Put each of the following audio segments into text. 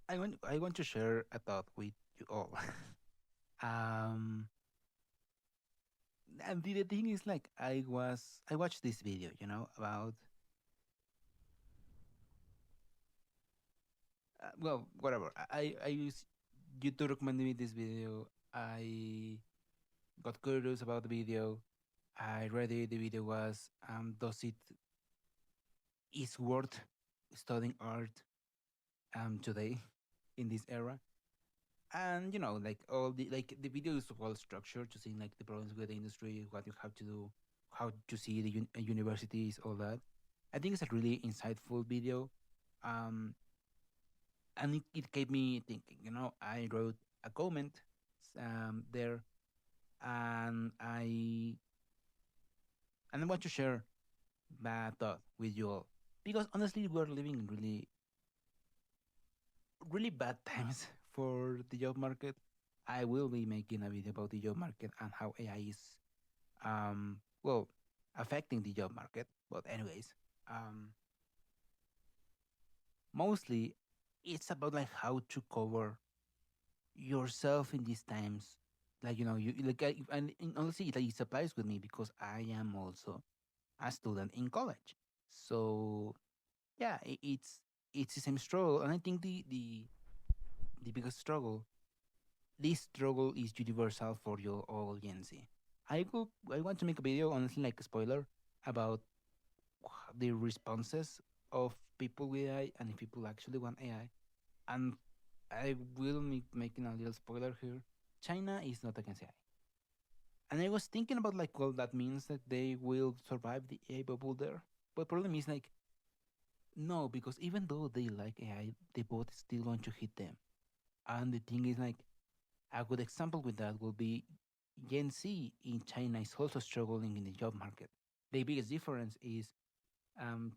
I want to share a thought with you all. um, and the thing is, like, I watched this video, about well, whatever. I use YouTube recommended me this video. I got curious about the video. I read it. The video was, does it is worth studying art today in this era? And like the video is well structured to see like the problems with the industry, what you have to do, how to see the universities, all that. I think it's a really insightful video. um and it gave me thinking. I wrote a comment there, and I want to share that thought with you all, because honestly we're living in really really bad times for the job market. I will be making a video about the job market and how AI is, well, affecting the job market. But anyways, um, mostly it's about like how to cover yourself in these times. Like you like, and honestly, like, it applies with me because I am also a student in college. So yeah, it's the same struggle, and I think the biggest struggle, this struggle is universal for your audience. I want to make a video, honestly, like a spoiler about the responses of people with AI and if people actually want AI. And I will be making a little spoiler here. China is not against AI. And I was thinking about like, well, that means that they will survive the AI bubble there. But problem is like, no, because even though they like AI, the bot is still going to hit them. And the thing is like, a good example with that will be Gen Z in China is also struggling in the job market. The biggest difference is,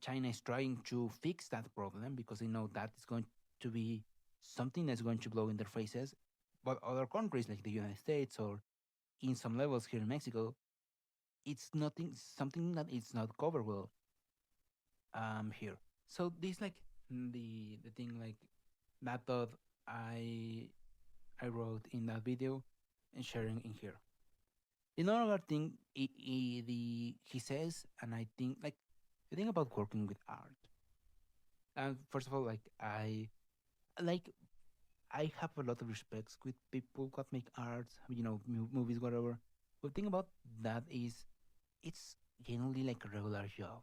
China is trying to fix that problem because they know that is going to be something that's going to blow in their faces. But other countries like the United States or in some levels here in Mexico, it's nothing something that it's not covered well here. So this like, the thing like that thought I I wrote in that video and sharing in here. Another thing, he says, and I think like the thing about working with art. First of all, like I have a lot of respects with people that make arts, movies, whatever. But the thing about that is, it's generally like a regular job.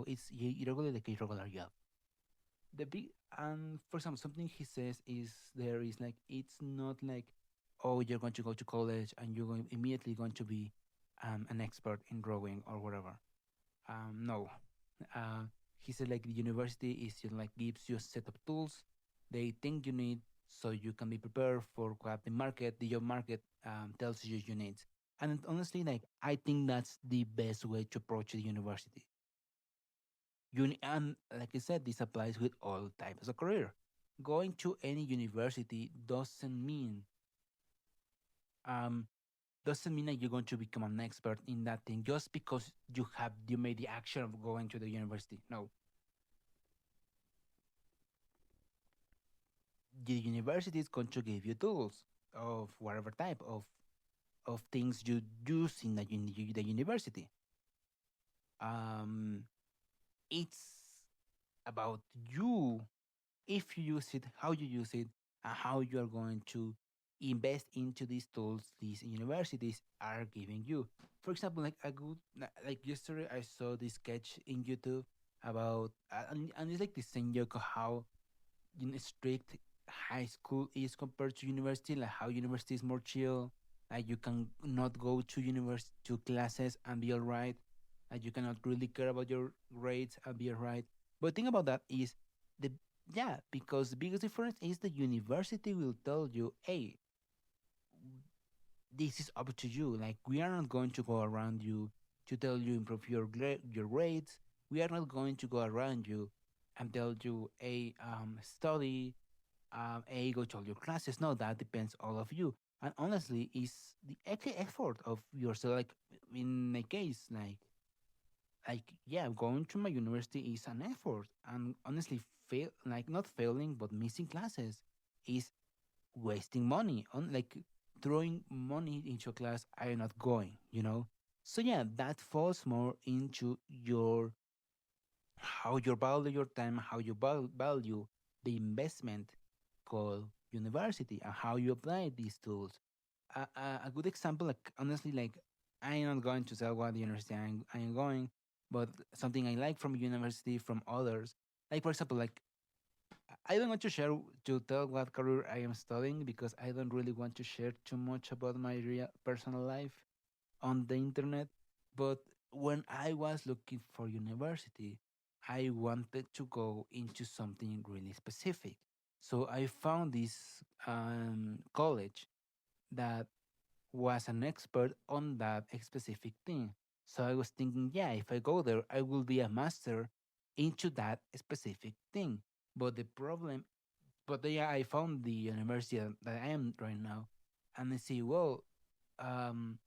It's regularly like a regular job. The big and For example, something he says is there is like, it's not like, oh, you're going to go to college and you're going immediately going to be an expert in drawing or whatever. No. Uh, he said like the university is just like gives you a set of tools they think you need, so you can be prepared for what the job market tells you need. And honestly, like, I think that's the best way to approach the university. And like I said, this applies with all types of career. Going to any university um doesn't mean that you're going to become an expert in that thing just because you made the action of going to the university. No, the university is going to give you tools of whatever type of things you use in the university. Um, it's about you, if you use it, how you use it, and how you are going to invest into these tools these universities are giving you. For example, like like yesterday, I saw this sketch in YouTube about, and it's like the same joke of how strict high school is compared to university, like how university is more chill, like you can not go to university to classes and be all right, like you cannot really care about your grades and be all right. But the thing about that is, the yeah, because the biggest difference is the university will tell you, hey, this is up to you. Like, we are not going to go around you to tell you improve your grades. We are not going to go around you and tell you, hey, study, hey, go to all your classes. No, that depends all of you. And honestly, is the effort of yourself. Like in my case, yeah, going to my university is an effort, and honestly, fail like not failing but missing classes. is wasting money on like throwing money into a class I'm not going, you know? So yeah, that falls more into your how you value your time, how you value the investment called university, and how you apply these tools. A good example, like honestly, like I'm not going to tell what university I'm going, but something I like from university from others, like for example, like I don't want to share to tell what career I am studying because I don't really want to share too much about my real personal life on the internet. But when I was looking for university, I wanted to go into something really specific. So I found this college that was an expert on that specific thing. So I was thinking, yeah, if I go there, I will be a master into that specific thing. But the problem, but yeah, I found the university that I am right now, and I see, well, um,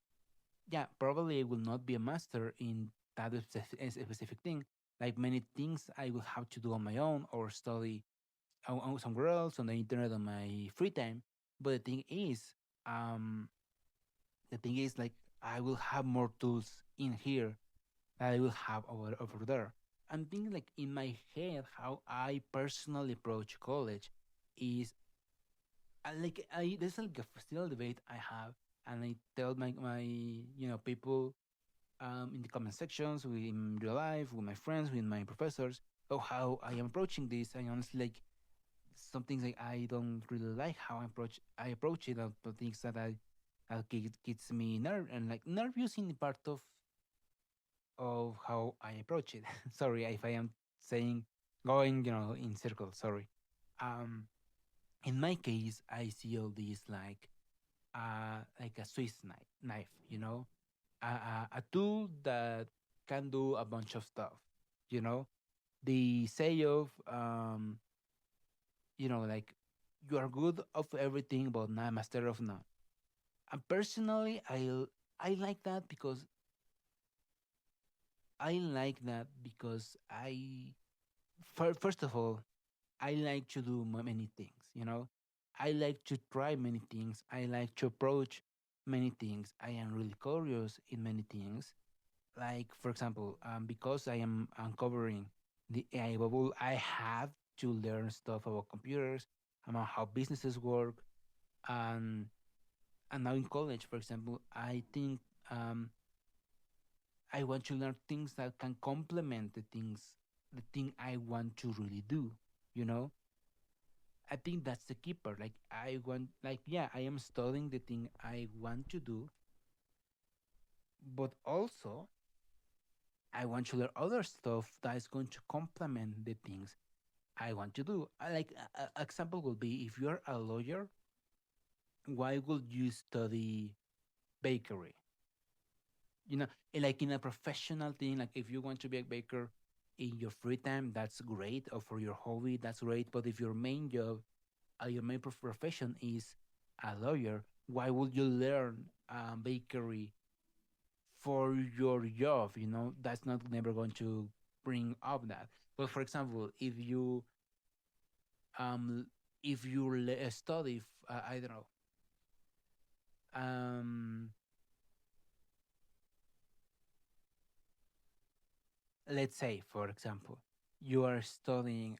yeah, probably I will not be a master in that specific thing. Like many things, I will have to do on my own or study somewhere else on the internet on my free time. But um, the thing is, like, I will have more tools in here that I will have over there. I'm thinking, like, in my head, how I personally approach college is like I there's like a still debate I have, and I tell my people in the comment sections, in real life, with my friends, with my professors, of how I am approaching this. And honestly, like some things like I don't really like how I approach it, the things that I gets me and like nervous in the part of how I approach it. Sorry if I am saying going in circles. Sorry. Um, in my case, I see all these like a Swiss knife, a tool that can do a bunch of stuff, you know. The say of like you are good of everything, but not master of none. And personally, I like that because first of all, I like to do many things, I like to try many things. I like to approach many things. I am really curious in many things. Like, for example, because I am uncovering the AI bubble, I have to learn stuff about computers, about how businesses work. And, and now in college, for example, I think um, I want to learn things that can complement the thing I want to really do, you know? I think that's the keeper. Like I want, like yeah, I am studying the thing I want to do, but also I want to learn other stuff that is going to complement the things I want to do. Like example would be if you're a lawyer, why would you study bakery? Like in a professional thing, like if you want to be a baker in your free time, that's great, or for your hobby, that's great. But if your main job, your main profession is a lawyer, why would you learn bakery for your job? That's not never going to bring up that. But for example, um if you study I don't know, um let's say for example you are studying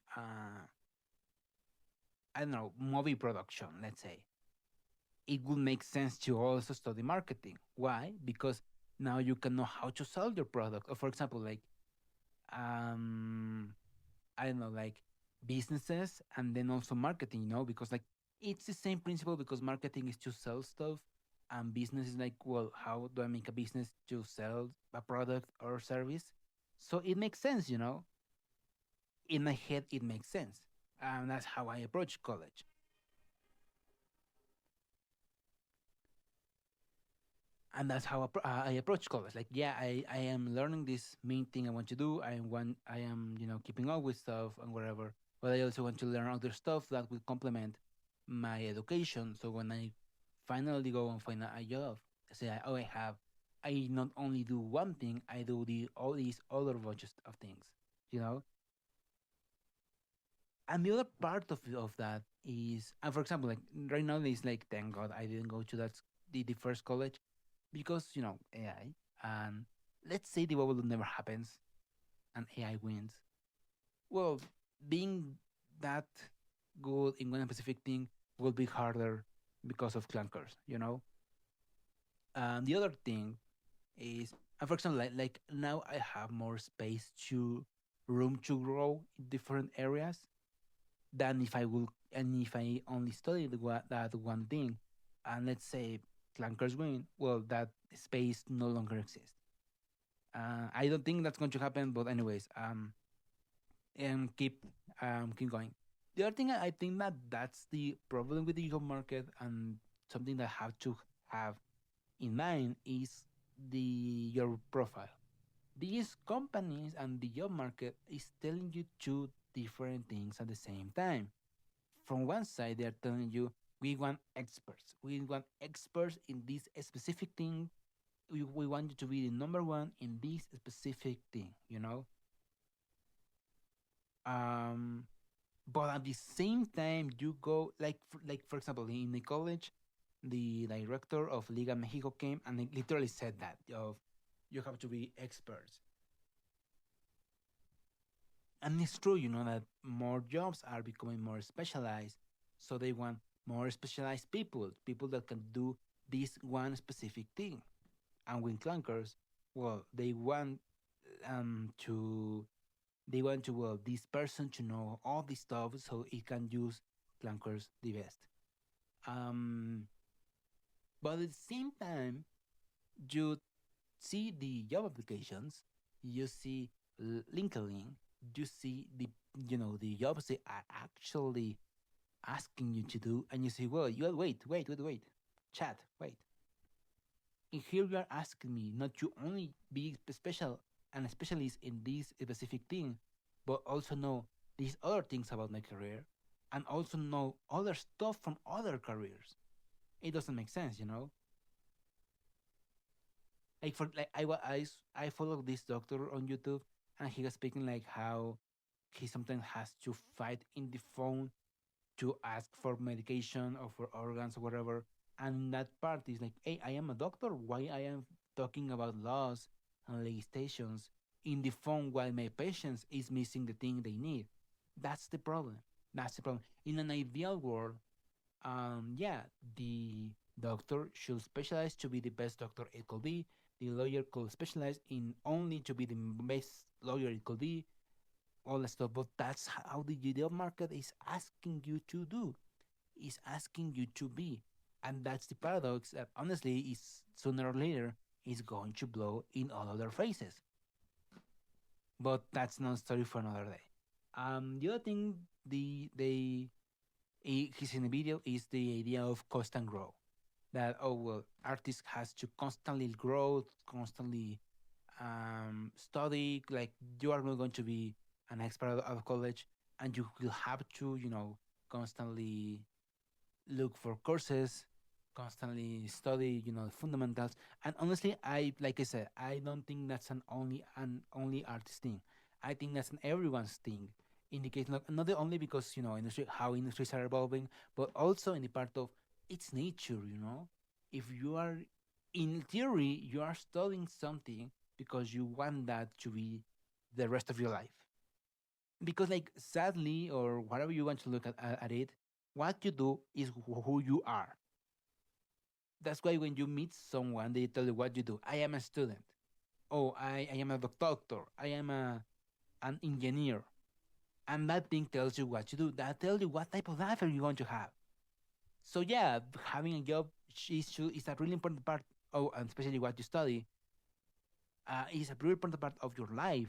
I don't know, movie production, let's say, it would make sense to also study marketing. Why? Because now you can know how to sell your product. Or for example, like um I don't know, like businesses and then also marketing, because like it's the same principle, because marketing is to sell stuff and business is like, well, how do I make a business to sell a product or service? So it makes sense, in my head it makes sense. And that's how I approach college. And that's how I approach college. Like, yeah, I am learning this main thing I want to do. I am keeping up with stuff and whatever. But I also want to learn other stuff that will complement my education. So when I finally go and find a job, I say, oh, I not only do one thing, I do all these other bunches of things. You know. And the other part of that is, and for example, like right now, it's like, thank God I didn't go to the first college because, AI. And let's say the bubble never happens and AI wins. Well, being that good in one specific thing will be harder because of clunkers. And the other thing is, for example, like now I have more space to room to grow in different areas than if I will, and if I only study that one thing, and let's say clunkers win, well, that space no longer exists. I don't think that's going to happen, but anyways, and keep going. The other thing, I think that that's the problem with the job market, and something that I have to have in mind is your profile. These companies and the job market is telling you two different things at the same time. From one side, they're telling you, we want experts. We want experts in this specific thing. We want you to be the number one in this specific thing. Um, but at the same time, you go, like for example, in the college, the director of Liga Mexico came and he literally said that of, you have to be experts. And it's true, that more jobs are becoming more specialized. So they want more specialized people that can do this one specific thing. And with clunkers, well, to well, this person to know all this stuff so he can use clunkers the best. Um, but at the same time, you see the job applications, you see LinkedIn, you see the jobs they are actually asking you to do, and you say, well, you wait, chat, wait. And here you are asking me not to only be special and a specialist in this specific thing, but also know these other things about my career, and also know other stuff from other careers. It doesn't make sense. Like for like I follow this doctor on YouTube, and he was speaking like how he sometimes has to fight in the phone to ask for medication or for organs or whatever. And that part is like, hey, I am a doctor. Why I am talking about laws and legislations in the phone while my patients is missing the thing they need? That's the problem. That's the problem. In an ideal world, yeah, the doctor should specialize to be the best doctor it could be. The lawyer could specialize in only to be the best lawyer it could be, all that stuff. But that's how the job market is asking you to do, is asking you to be. And that's the paradox that honestly is sooner or later is going to blow in all of their faces. But that's not a story for another day. The other thing he's in the video is the idea of constant growth. That, oh well, artist has to constantly grow, constantly study. Like, you are not going to be an expert out of college, and you will have to constantly look for courses, constantly study fundamentals. And honestly, I like I said, I don't think that's an only artist thing. I think that's an everyone's thing. In the case, not only because how industries are evolving, but also in the part of it's nature. If you are, in theory, you are studying something because you want that to be the rest of your life. Because, like, sadly, or whatever you want to look at it, what you do is who you are. That's why when you meet someone, they tell you what you do. I am a student. Oh, I am a doctor. I am an engineer. And that thing tells you what you do. That tells you what type of life are you going to have. So yeah, having a job is a really important part. Oh, and especially what you study is a really important part of your life.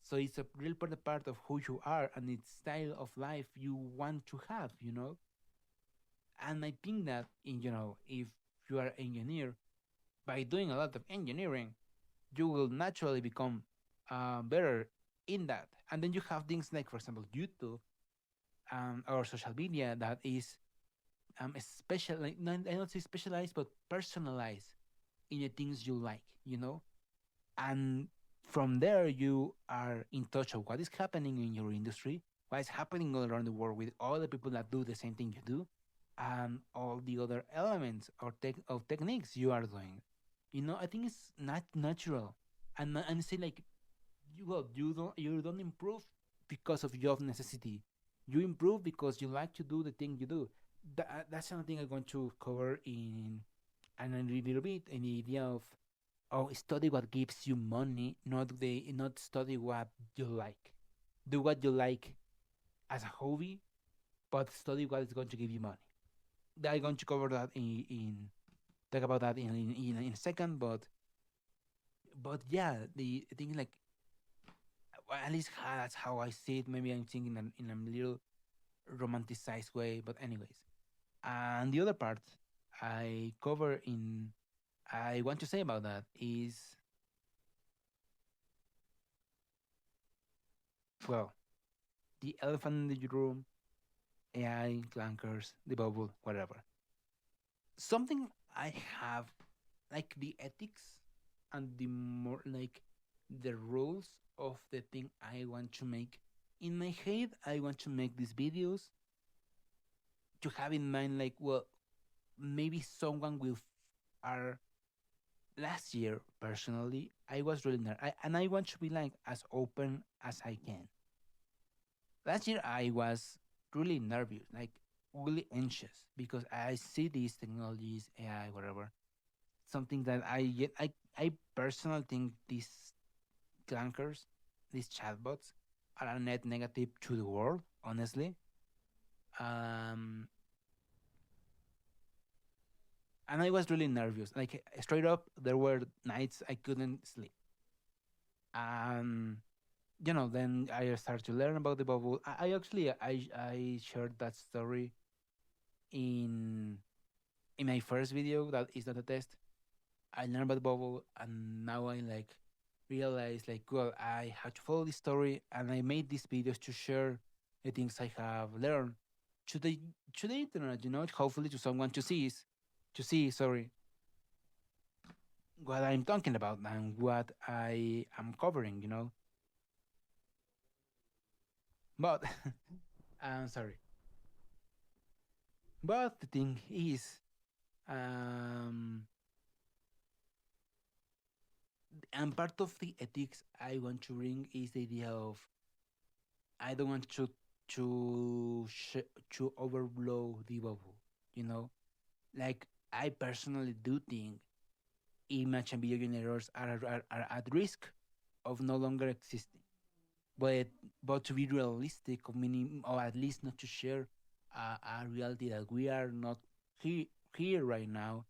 So it's a really important part of who you are and the style of life you want to have. And I think that if you are an engineer, by doing a lot of engineering, you will naturally become better in that. And then you have things like, for example, YouTube or social media that is special. Like, I don't say specialized, but personalized in the things you like. And from there you are in touch of what is happening in your industry, what's happening all around the world with all the people that do the same thing you do, and all the other elements or of techniques you are doing. I think it's not natural, and say like you don't improve because of your necessity. You improve because you like to do the thing you do. That's something I'm going to cover in a little bit. An idea of study what gives you money, not study what you like. Do what you like as a hobby, but study what is going to give you money. I'm going to cover that in talk about that in a second, but yeah, the thing is like, well, at least that's how I see it. Maybe I'm thinking in a little romanticized way, but anyways. And the other part I cover in I want to say about that is, well, the elephant in the room, AI, clankers, the bubble, whatever. Something I have, like the ethics and the more like the rules of the thing I want to make. In my head, I want to make these videos to have in mind, like, well, maybe someone will. Are last year personally, I was really nervous, and I want to be like as open as I can. Last year, I was really nervous, like really anxious because I see these technologies, AI, whatever, something that I personally think these clunkers, these chatbots, are a net negative to the world. Honestly, um, and I was really nervous. Like straight up, there were nights I couldn't sleep. Um, then I started to learn about the bubble. I actually I shared that story in in my first video that is not a test. I learned about the bubble, and now I like realize like, well, I have to follow this story, and I made these videos to share the things I have learned to the internet. Hopefully to someone to see. Sorry, what I'm talking about and what I am covering. But I'm sorry. But the thing is, um, and part of the ethics I want to bring is the idea of I don't want to overblow the bubble. You know, like I personally do think image and video generators are at risk of no longer existing. But to be realistic, or meaning, or at least not to share a reality that we are not here right now,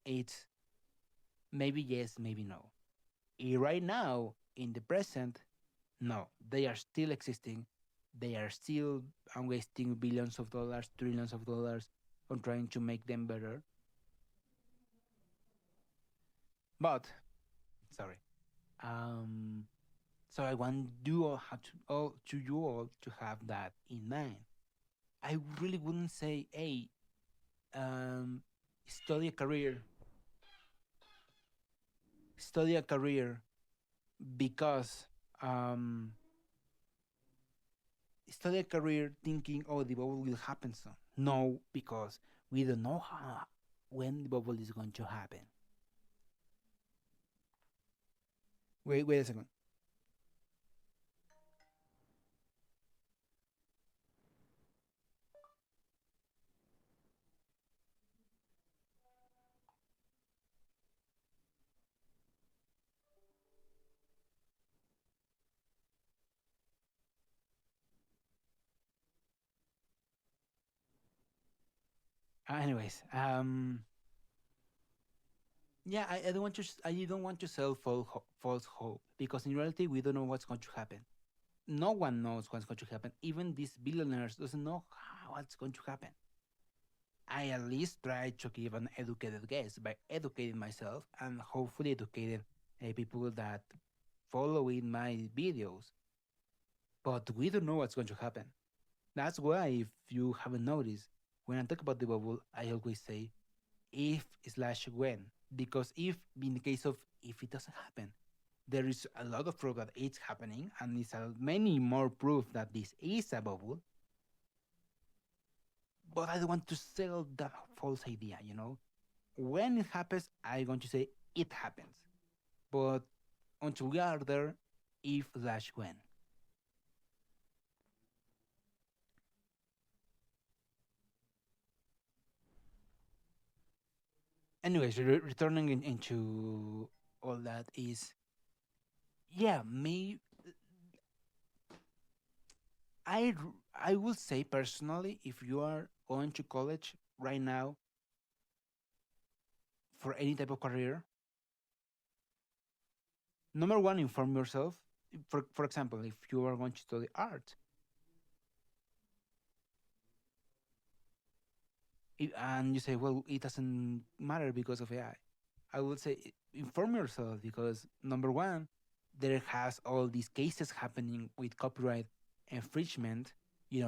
it's maybe yes, maybe no. Right now, in the present, no, they are still existing. They are still wasting billions of dollars, trillions of dollars on trying to make them better. But sorry, um, so I want you all to you all to have that in mind. I really wouldn't say, hey, um, study a career, study a career because um, study a career thinking, oh, the bubble will happen soon. No, because we don't know when the bubble is going to happen. Wait a second. Anyways, yeah, I don't want to I don't want to sell false hope because in reality we don't know what's going to happen. No one knows what's going to happen. Even these billionaires doesn't know what's going to happen. I at least try to give an educated guess by educating myself and hopefully educating people that follow in my videos. But we don't know what's going to happen. That's why, if you haven't noticed, when I talk about the bubble, I always say if slash when. Because if, in the case of if it doesn't happen, There is a lot of proof that it's happening, and it's many more proof that this is a bubble. But I don't want to sell that false idea. When it happens, I'm going to say it happens. But until we are there, if slash when. Anyways, returning into all that is, yeah, me. I will say personally, if you are going to college right now for any type of career, number one, inform yourself. For example, if you are going to study art, and you say, well, it doesn't matter because of AI. I would say inform yourself because number one, there has all these cases happening with copyright infringement.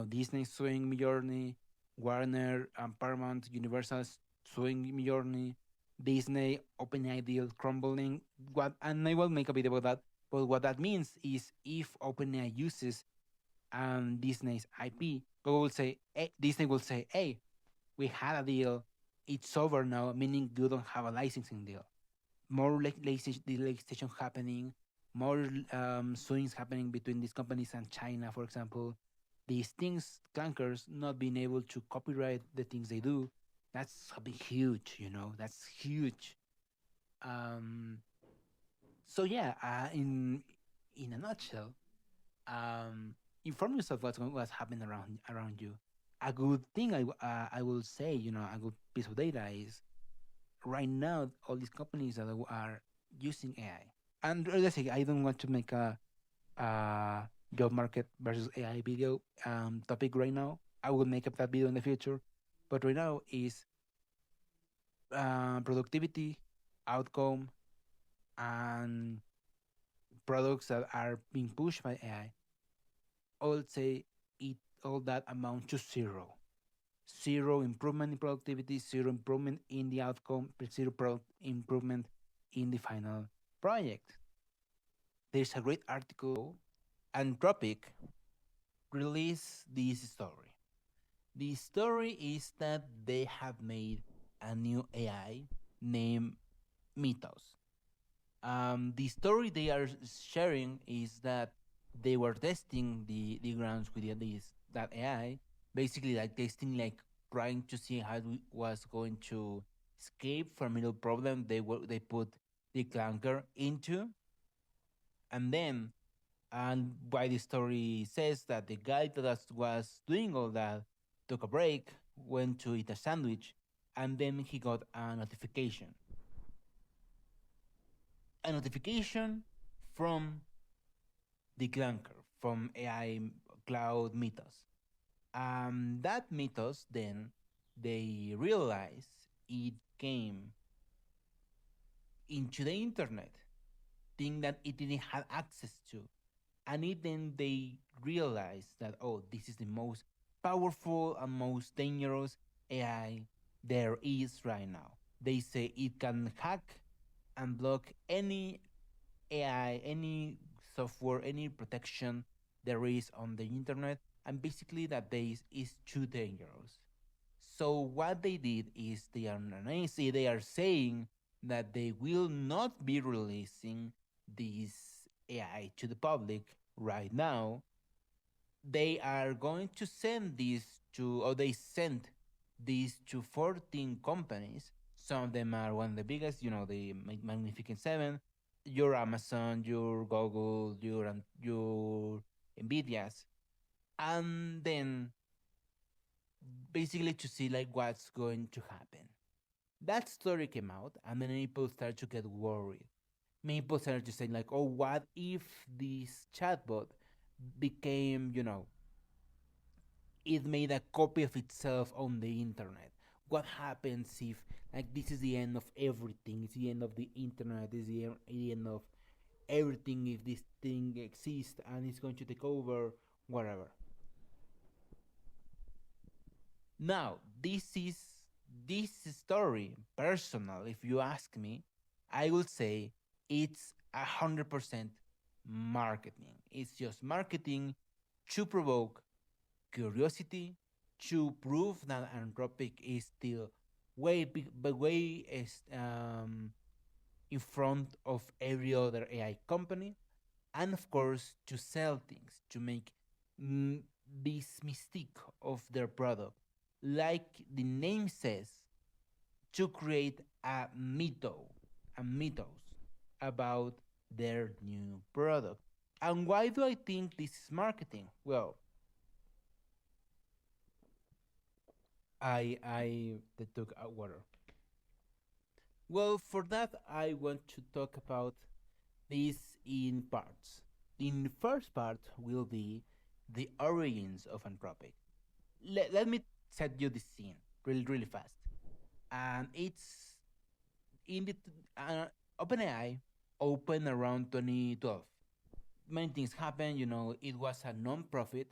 Disney suing Midjourney, Warner and Paramount, Universal suing Midjourney, Disney OpenAI deal crumbling. And I will make a video about that. But what that means is if OpenAI uses Disney's IP, Google will say, Disney will say, hey, we had a deal, it's over now, meaning you don't have a licensing deal. More legislation happening, more swings happening between these companies and China, for example. These things, clankers not being able to copyright the things they do, that's a big huge, that's huge. Um, so yeah, in a nutshell, inform yourself what's happening around you. A good thing I will say, a good piece of data is right now all these companies that are using AI. And let's say I don't want to make a job market versus AI video topic right now. I will make up that video in the future, but right now is productivity, outcome, and products that are being pushed by AI. I would say it all that amount to zero. Zero improvement in productivity, zero improvement in the outcome, zero improvement in the final project. There's a great article. Anthropic released this story. The story is that they have made a new AI named Mythos. The story they are sharing is that they were testing the grounds with that AI, basically like testing, like trying to see how it was going to escape from a little problem they put the clunker into, and then and why the story says that the guy that was doing all that took a break, went to eat a sandwich, and then he got a notification from the clunker from AI Cloud Mythos. That Mythos then they realized it came into the internet, thing that it didn't have access to, and then they realized that, oh, this is the most powerful and most dangerous AI there is right now. They say it can hack and block any AI, any software, any protection there is on the internet, and basically that this is too dangerous. So what they did is they are saying that they will not be releasing this AI to the public right now. They are going to send this to, or they sent these to 14 companies. Some of them are one of the biggest, the Magnificent Seven, your Amazon, your Google, your Nvidias, and then basically to see like what's going to happen. That story came out, and then people started to get worried. People started to say like, "Oh, what if this chatbot became, it made a copy of itself on the internet? What happens if like this is the end of everything? It's the end of the internet. It's the end of everything if this thing exists and it's going to take over whatever." Now, this story personal. If you ask me, I would say it's 100% marketing. It's just marketing to provoke curiosity, to prove that Anthropic is still way is in front of every other AI company, and of course to sell things, to make mm, this mystique of their product, like the name says, to create a mythos about their new product. And why do I think this is marketing? Well, I took water. Well, for that I want to talk about this in parts. In the first part will be the origins of Anthropic. Let me set you the scene really fast. And it's in the OpenAI opened around 2012. Many things happened. It was a non-profit.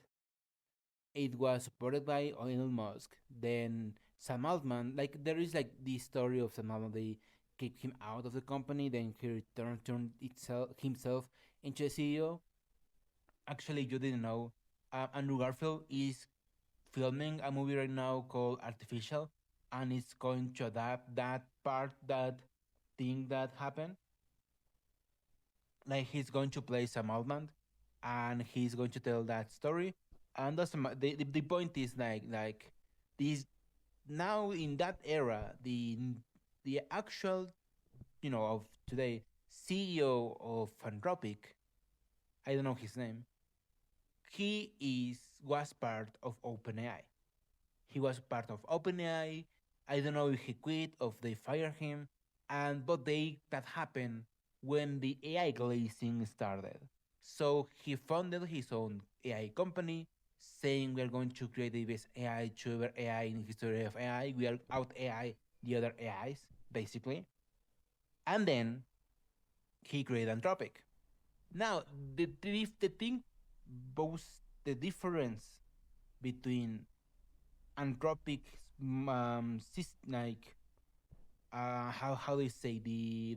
It was supported by Elon Musk. Then Sam Altman, like there is like the story of Sam Altman. They kicked him out of the company. Then he turned himself into a CEO. Actually, you didn't know. Andrew Garfield is filming a movie right now called Artificial, and it's going to adapt that thing that happened. Like he's going to play Sam Altman, and he's going to tell that story. And the point is like this now in that era the actual of today CEO of Anthropic, I don't know his name. He is was part of OpenAI. He was part of OpenAI. I don't know if he quit or if they fired him. And but that happened when the AI glazing started. So he founded his own AI company, saying we are going to create the best AI to ever AI in the history of AI. We are out AI the other AIs, basically. And then he created Anthropic. Now the thing both the difference between Anthropic like how they say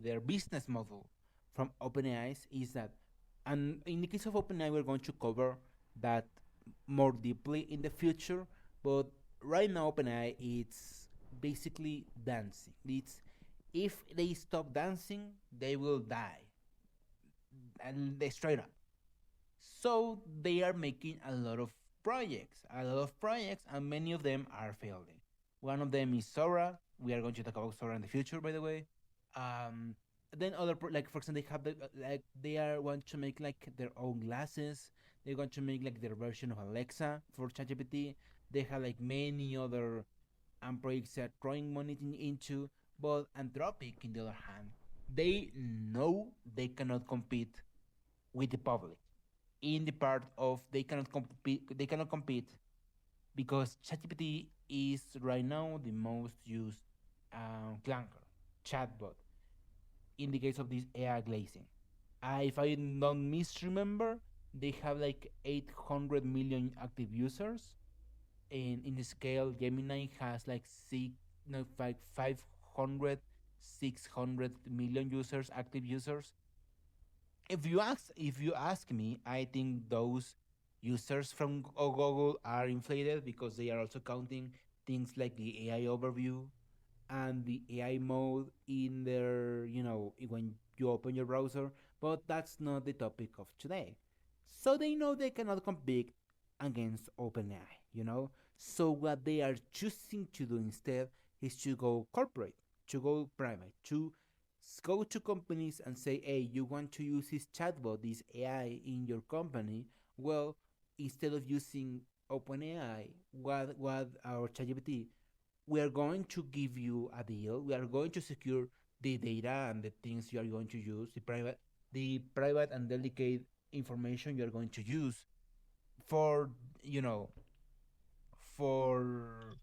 their business model from OpenAI is that, and in the case of OpenAI we're going to cover that more deeply in the future, but right now OpenAI it's basically dancing. It's if they stop dancing they will die, and they straight up. So they are making a lot of projects, and many of them are failing. One of them is Sora. We are going to talk about Sora in the future, by the way. Um, then like for example, they have like they are want to make like their own glasses. They're going to make like their version of Alexa for ChatGPT. They have like many other projects that are throwing money into. But Anthropic, in the other hand, they know they cannot compete with the public in the part of they cannot compete because ChatGPT is right now the most used clunker chatbot in the case of this AI glazing. If I don't misremember, they have like 800 million active users. In the scale, Gemini has like six, no, like 500, 600 million users, active users. If you ask me, I think those users from Google are inflated because they are also counting things like the AI overview and the AI mode in their, when you open your browser. But that's not the topic of today. So they know they cannot compete against OpenAI. So what they are choosing to do instead is to go corporate, to go private, to go to companies and say, hey, you want to use this chatbot, this AI in your company? Well, instead of using OpenAI, what our ChatGPT, we are going to give you a deal. We are going to secure the data and the things you are going to use, the private and delicate information you are going to use for you know for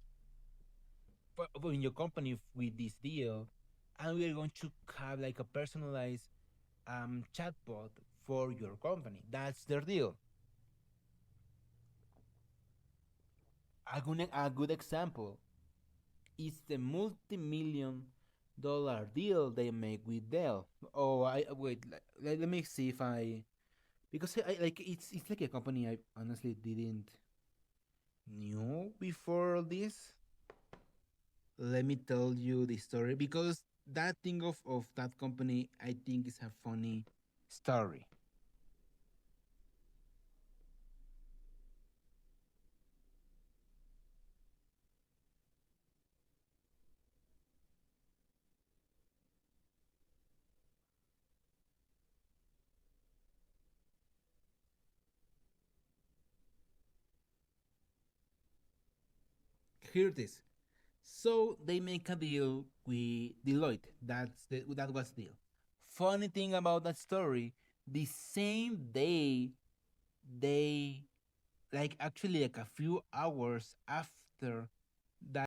for in your company with this deal, and we are going to have like a personalized chatbot for your company. That's their deal. A good example is the multi-million. dollar deal they make with Dell. Oh, I wait. Let me see if I because I like it's like a company I honestly didn't knew before this. Let me tell you the story because that thing of that company I think is a funny story. Here it is. So they make a deal with Deloitte. That was the deal. Funny thing about that story, the same day they like actually like a few hours after that